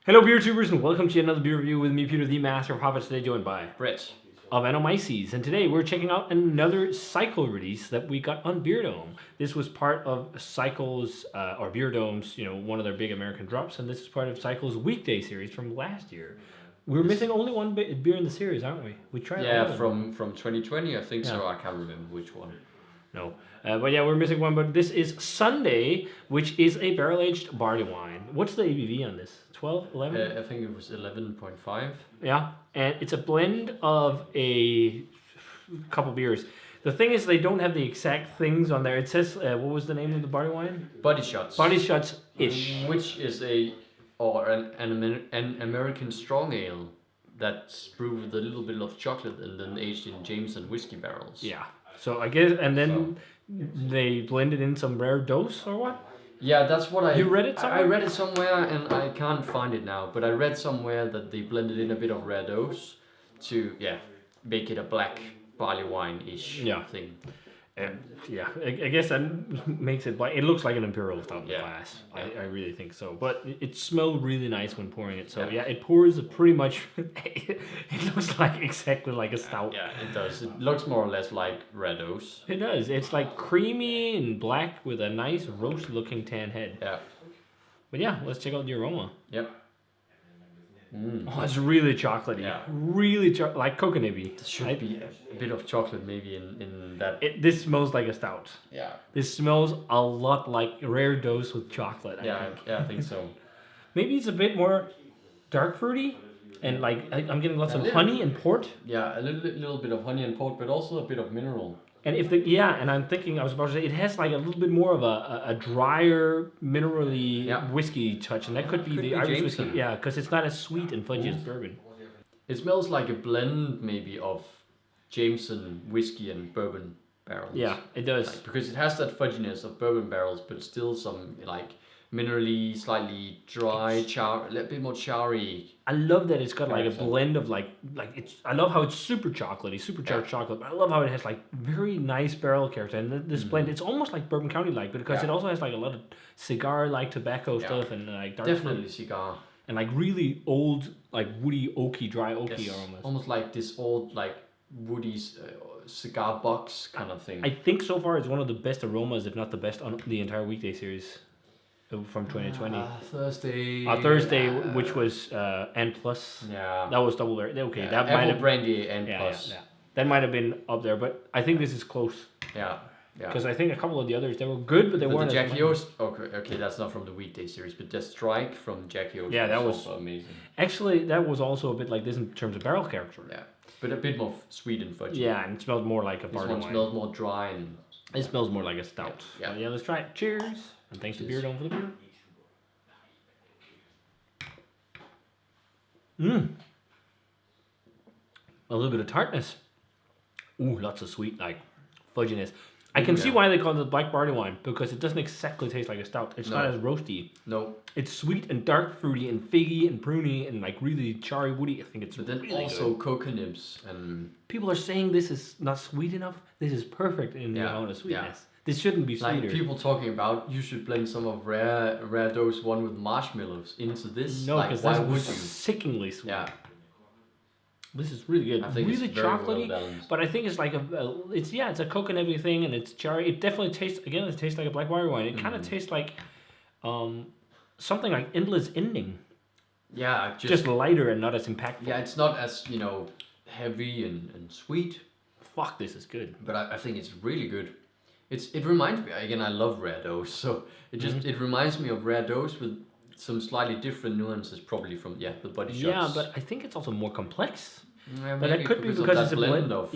Hello, beer tubers, and welcome to another beer review with me, Peter, the Master of Hobbits. Today, joined by Brett of Anomyces, and today we're checking out another Cycle release that we got on Beer Dome. This was part of Cycle's or Beer Dome's, one of their big American drops, and this is part of Cycle's weekday series from last year. We're missing only one beer in the series, aren't we? We tried. Yeah, from 2020, I think so. I can't remember which one. No. But yeah, we're missing one. But this is Sunday, which is a barrel-aged barley wine. What's the ABV on this? 12, 11? I think it was 11.5. Yeah, and it's a blend of a couple beers. The thing is, they don't have the exact things on there. It says, what was the name of the barley wine? Body Shots. Body Shots-ish. Which is an American strong ale that's brewed with a little bit of chocolate and then aged in Jameson whiskey barrels. Yeah. So I guess, and then they blended in some rare dose or what? Yeah, that's what You read it somewhere? I read it somewhere and I can't find it now, but I read somewhere that they blended in a bit of rare dose to, make it a black barley wine-ish thing. And I guess that makes it like it looks like an imperial stout glass. Yeah. I really think so. But it smelled really nice when pouring it. So it pours pretty much. It looks like exactly like a stout. Yeah, it does. It looks more or less like red O's. It does. It's like creamy and black with a nice roast-looking tan head. Yeah. But yeah, let's check out the aroma. Yep. Oh, it's really chocolatey. Yeah. Really like coconutty. There should be a bit of chocolate maybe in that. This smells like a stout. Yeah. This smells a lot like rare dose with chocolate. I think so. Maybe it's a bit more dark fruity, and like I'm getting lots of honey and port. Yeah, a little bit of honey and port, but also a bit of mineral. And and I'm thinking I was about to say it has like a little bit more of a drier minerally whiskey touch, and that could be the Irish Jameson. whiskey. Yeah, because it's not as sweet and fudgy as bourbon. It smells like a blend maybe of Jameson whiskey and bourbon barrels. Yeah, it does. Because it has that fudginess of bourbon barrels, but still some like minerally, slightly dry, a bit more charry. I love that it's got like a blend of like it's. I love how it's super chocolatey, super charged chocolate. But I love how it has like very nice barrel character, and this blend it's almost like Bourbon County like, because it also has like a lot of cigar like tobacco stuff and like dark definitely fruit. cigar and like really old like woody oaky, dry oaky aromas. Almost like this old like woody cigar box kind of thing. I think so far it's one of the best aromas, if not the best, on the entire weekday series. From 2020. Thursday, which was N plus. Yeah, that was double rare. Okay, that Apple might have brandy N plus. Yeah. That might have been up there, but I think this is close. Yeah. Because I think a couple of the others they were good, but they weren't. The Jackie O's. Okay, that's not from the weekday series, but the Strike from Jackie O's. Yeah, that was also amazing. Actually, that was also a bit like this in terms of barrel character. Yeah, but a bit more sweet and fudgy. Yeah, and it smelled more like a barley wine. This one smells more dry and. It smells more like a stout. Yeah, let's try it. Cheers, and thanks to Beer Dome for the beer. A little bit of tartness. Ooh, lots of sweet, like fudginess. I can see why they call it black barley wine, because it doesn't exactly taste like a stout. It's not as roasty. No. It's sweet and dark fruity and figgy and pruny and like really charry woody. I think it's really also good. cocoa nibs and. People are saying this is not sweet enough. This is perfect in the amount of sweetness. Yeah. This shouldn't be sweeter. Like people talking about you should blend some of rare dose one with marshmallows into this. No, because why that's would you? sickeningly sweet. Yeah. This is really good. I think really it's very chocolatey, well balanced. but I think it's like it's a coconutty thing, and it's charry. It definitely tastes like a black barley wine. It kind of tastes like something like Endless Ending. Yeah, just lighter and not as impactful. Yeah, it's not as heavy and sweet. Fuck, this is good. But I think it's really good. It reminds me again. I love rare dose, so it reminds me of rare dose with some slightly different nuances, probably from the Body Shots. Yeah, but I think it's also more complex. Yeah, but that could be because it's a blend of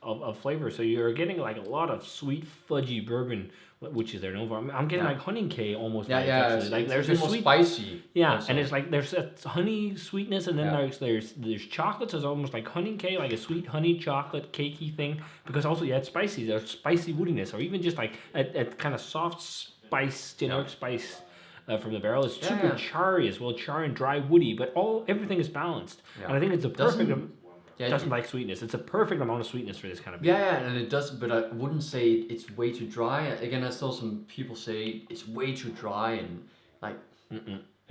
of flavor. So you're getting like a lot of sweet fudgy bourbon, which is their known for. I'm getting like honey K almost. Like there's a sweet, spicy. Yeah, also. And it's like there's a honey sweetness, and then there's chocolate. So it's almost like honey K, like a sweet honey chocolate cakey thing. Because also it's spicy. There's spicy woodiness, or even just like a kind of soft spice, generic spice. From the barrel, it's super charry as well, charry and dry woody, but everything is balanced, and I think it's a perfect. Doesn't like sweetness. It's a perfect amount of sweetness for this kind of beer. Yeah, and it does, but I wouldn't say it's way too dry. Again, I saw some people say it's way too dry and like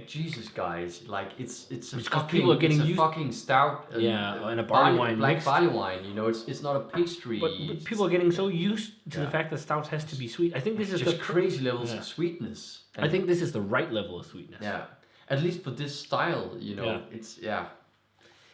Jesus, guys, like it's a Because fucking people are getting it's a used- fucking stout. and a barley wine black mixed. barley wine. You know, it's not a pastry. But people are getting so used to the Yeah. fact that stout has to be sweet. I think this is just the crazy levels Yeah. of sweetness. I think this is the right level of sweetness. Yeah, at least for this style, you know, Yeah. it's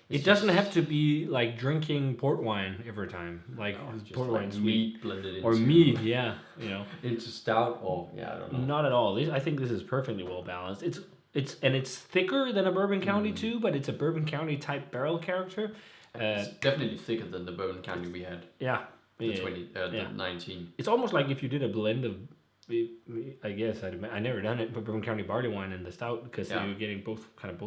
It doesn't have to be like drinking port wine every time, like just port like wine sweet mead blended into or mead. Yeah, you know, into stout or I don't know. not at all. I think this is perfectly well balanced. It's thicker than a Bourbon County too, but it's a Bourbon County type barrel character. It's definitely thicker than the Bourbon County we had. Yeah, The 19. It's almost like if you did a blend of, I guess I never done it, but Bourbon County barley wine and the stout because you're getting both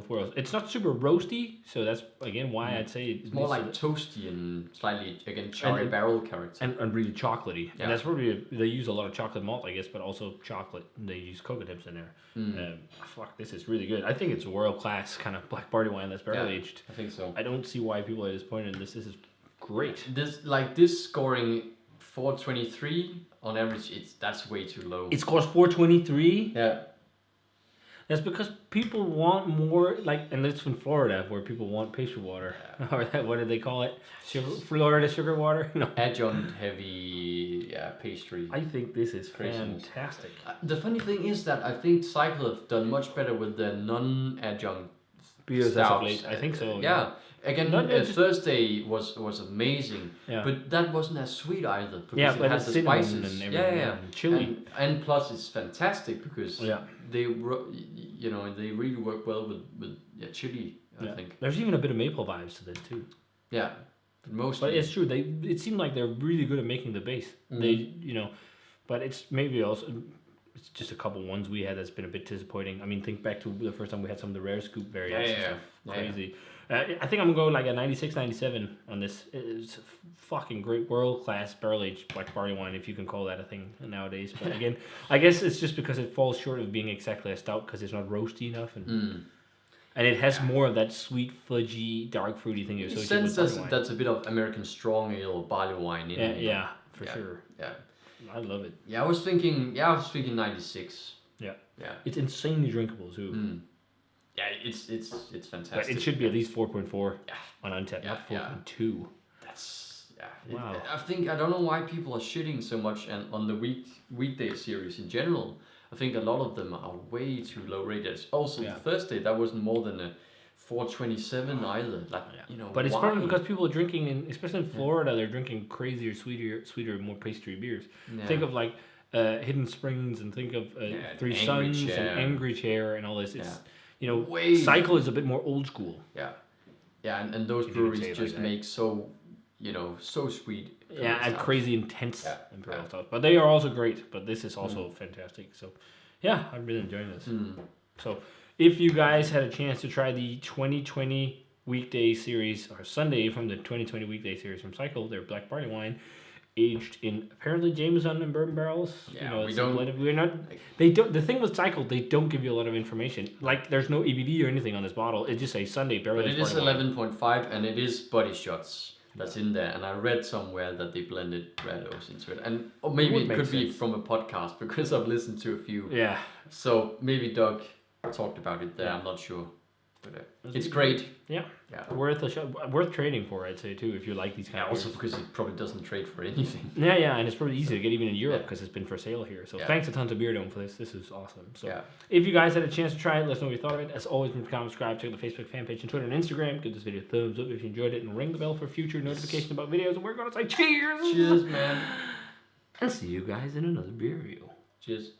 worlds. It's not super roasty, so that's again why I'd say It's more like toasty and slightly cherry barrel character. and really chocolatey. Yeah. And that's probably they use a lot of chocolate malt, I guess, but also chocolate. They use cocoa nibs in there. Fuck, this is really good. I think it's a world class kind of black barley wine that's barrel aged. I think so. I don't see why people are disappointed in this. This is great. This scoring 423 on average, that's way too low. It scores 423. Yeah. That's because people want more, and it's from Florida where people want pastry water. Or what do they call it? Florida sugar water? No. Adjunct heavy pastry. I think this is Craziness. fantastic. The funny thing is that I think Cycle have done much better with the non-adjunct Beers as of stouts. late. I think so. Yeah. Again, Just- Thursday was amazing, Yeah. but that wasn't as sweet either because Yeah, it but has it's the cinnamon spices. and everything, and chili. And plus it's fantastic because Yeah. they they really work well with chili. I think. There's even a bit of maple vibes to this too. Yeah, but mostly. But it's true. It seemed like they're really good at making the base. They but it's maybe also it's just a couple ones we had that's been a bit disappointing. I mean, think back to the first time we had some of the rare scoop variants. Yeah. Crazy. I think I'm going to go like a 96, 97 on this. It's a fucking great world class barrel aged black barley wine, if you can call that a thing nowadays. But again, I guess it's just because it falls short of being exactly a stout because it's not roasty enough and it has more of that sweet, fudgy, dark fruity thing you In a associate sense, with barley wine. that's a bit of American strong ale or barley wine in it. Yeah, for sure. Yeah. I love it. I was thinking 96. Yeah. Yeah. It's insanely drinkable too. Yeah, it's fantastic. But it should be at least 4.4 Yeah. on Untappd, not 4.2. That's Wow. I don't know why people are shitting so much and on the weekday series in general. I think a lot of them are way too low rated. Also, the Thursday that wasn't more than a 427 either. But it's why? probably because people are drinking, especially in Florida, they're drinking crazier, sweeter, more pastry beers. Yeah. Think of like Hidden Springs and think of Three Angry Suns Chair. and Angry Chair and all this. It's Way- Cycle is a bit more old school. And those If you could breweries say it just like that. make so sweet. And crazy intense Yeah. imperial stuff. But they are also great. But this is also fantastic. So yeah, I'm really enjoying this. So if you guys had a chance to try the 2020 weekday series or Sunday from the 2020 weekday series from Cycle, their black barley wine, aged in apparently Jameson and bourbon barrels. Yeah, it's a blend of- we're not. They don't. The thing with Cycle, they don't give you a lot of information. Like there's no ABV or anything on this bottle. It just says Sunday barrel. But aged it is barley wine. 11.5 and it is body shots that's in there. And I read somewhere that they blended red oaks into it. And or maybe Would it make could be sense. from a podcast because I've listened to a few. Yeah. So maybe Doug talked about it there. I'm not sure. But it's great. Yeah. Yeah. Worth a shot. Worth trading for, I'd say too, if you like these kind Yeah, of. also beers. because it probably doesn't trade for anything. Yeah, and it's probably easy to get even in Europe because it's been for sale here. So Yeah. thanks a ton to Beer Dome for this. This is awesome. So Yeah. if you guys had a chance to try it, let us know what you thought of it. As always, comment, subscribe, check out the Facebook fan page and Twitter and Instagram. Give this video a thumbs up if you enjoyed it and ring the bell for future notifications about videos. And we're going to say cheers! Cheers, man. And see you guys in another beer review. Cheers.